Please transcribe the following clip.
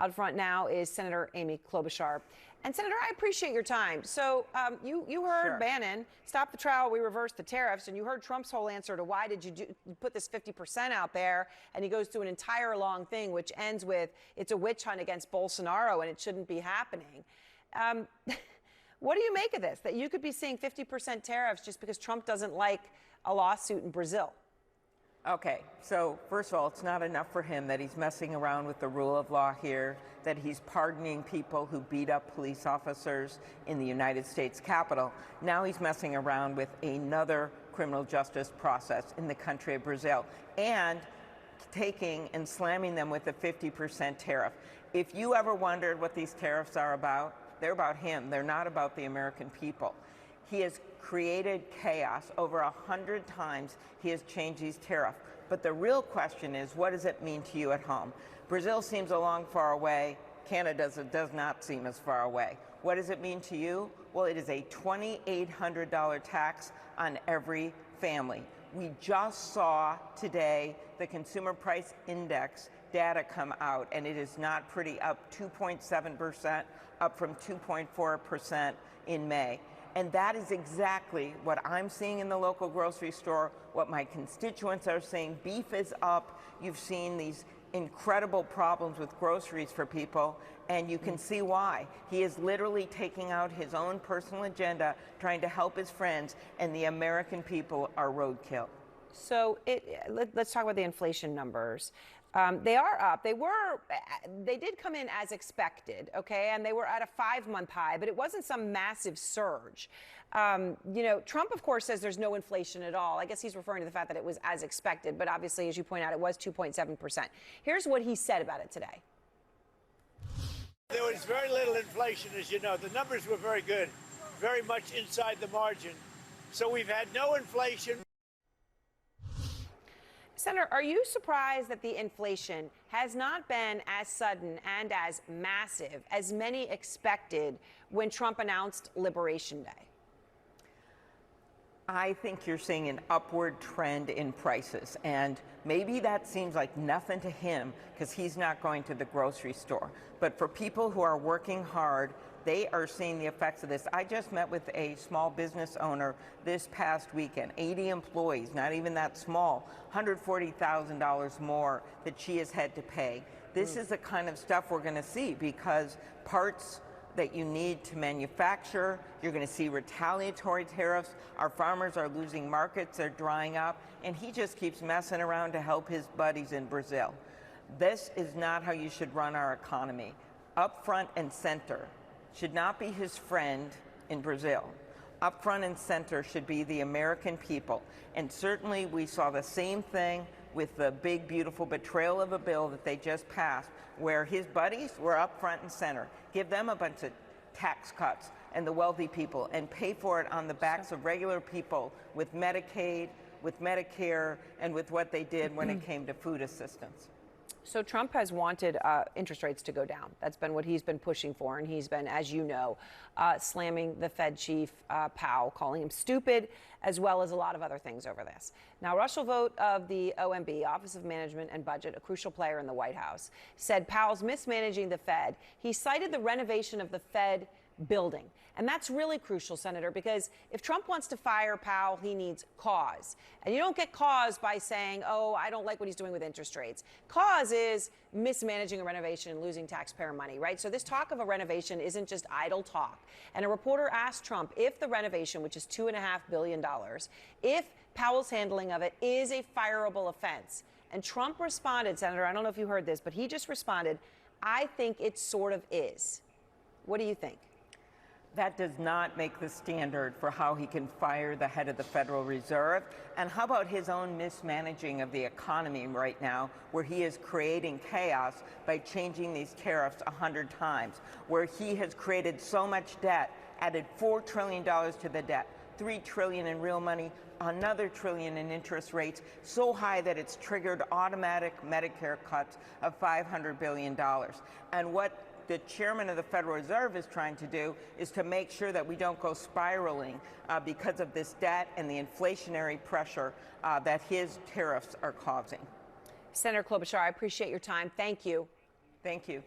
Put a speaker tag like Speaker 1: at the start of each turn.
Speaker 1: Out front now is Senator Amy Klobuchar. And Senator, I appreciate your time. So you heard
Speaker 2: Sure.
Speaker 1: Bannon, stop the trial, we reverse the tariffs, and you heard Trump's whole answer to why did you put this 50% out there, and he goes through an entire long thing which ends with it's a witch hunt against Bolsonaro and it shouldn't be happening. What do you make of this, that you could be seeing 50% tariffs just because Trump doesn't like a lawsuit in Brazil?
Speaker 2: Okay, so first of all, it's not enough for him that he's messing around with the rule of law here, that he's pardoning people who beat up police officers in the United States Capitol. Now he's messing around with another criminal justice process in the country of Brazil and taking and slamming them with a 50% tariff. If you ever wondered what these tariffs are about, they're about him. They're not about the American people. He has created chaos. Over 100 times he has changed these tariffs. But the real question is, what does it mean to you at home? Brazil seems a long far away. Canada does not seem as far away. What does it mean to you? Well, it is a $2,800 tax on every family. We just saw today the Consumer Price Index data come out, and it is not pretty, up 2.7%, up from 2.4% in May. And that is exactly what I'm seeing in the local grocery store, what my constituents are saying. Beef is up. You've seen these incredible problems with groceries for people, and you can see why. He is literally taking out his own personal agenda, trying to help his friends, and the American people are roadkill.
Speaker 1: So let's talk about the inflation numbers. They are up. They did come in as expected, okay, and they were at a 5-month high, but it wasn't some massive surge. You know, Trump, of course, says there's no inflation at all. I guess he's referring to the fact that it was as expected, but obviously, as you point out, it was 2.7%. Here's what he said about it today.
Speaker 3: There was very little inflation, as you know. The numbers were very good, very much inside the margin. So we've had no inflation.
Speaker 1: Senator, are you surprised that the inflation has not been as sudden and as massive as many expected when Trump announced Liberation Day?
Speaker 2: I think you're seeing an upward trend in prices, and maybe that seems like nothing to him because he's not going to the grocery store. But for people who are working hard, they are seeing the effects of this. I just met with a small business owner this past weekend, 80 employees, not even that small, $140,000 more that she has had to pay. This is the kind of stuff we're going to see because parts that you need to manufacture, you're going to see retaliatory tariffs. Our farmers are losing markets, they're drying up, and he just keeps messing around to help his buddies in Brazil. This is not how you should run our economy. Up front and center should not be his friend in Brazil. Up front and center should be the American people. And certainly we saw the same thing with the big, beautiful betrayal of a bill that they just passed, where his buddies were up front and center. Give them a bunch of tax cuts and the wealthy people and pay for it on the backs of regular people with Medicaid, with Medicare, and with what they did when it came to food assistance.
Speaker 1: So Trump has wanted interest rates to go down. That's been what he's been pushing for, and he's been, as you know, slamming the Fed chief, Powell, calling him stupid, as well as a lot of other things over this. Now, Russell Vought of the OMB, Office of Management and Budget, a crucial player in the White House, said Powell's mismanaging the Fed. He cited the renovation of the Fed building. And that's really crucial, Senator, because if Trump wants to fire Powell, he needs cause. And you don't get cause by saying, oh, I don't like what he's doing with interest rates. Cause is mismanaging a renovation and losing taxpayer money, right? So this talk of a renovation isn't just idle talk. And a reporter asked Trump if the renovation, which is $2.5 billion, if Powell's handling of it is a fireable offense. And Trump responded, Senator, I don't know if you heard this, but he just responded, I think it sort of is. What do you think?
Speaker 2: That does not make the standard for how he can fire the head of the Federal Reserve. And how about his own mismanaging of the economy right now, where he is creating chaos by changing these tariffs 100 times, where he has created so much debt, added $4 trillion to the debt, $3 trillion in real money, another $1 trillion in interest rates, so high that it's triggered automatic Medicare cuts of $500 billion. And what the chairman of the Federal Reserve is trying to do is to make sure that we don't go spiraling because of this debt and the inflationary pressure that his tariffs are causing.
Speaker 1: Senator Klobuchar, I appreciate your time. Thank you.
Speaker 2: Thank you.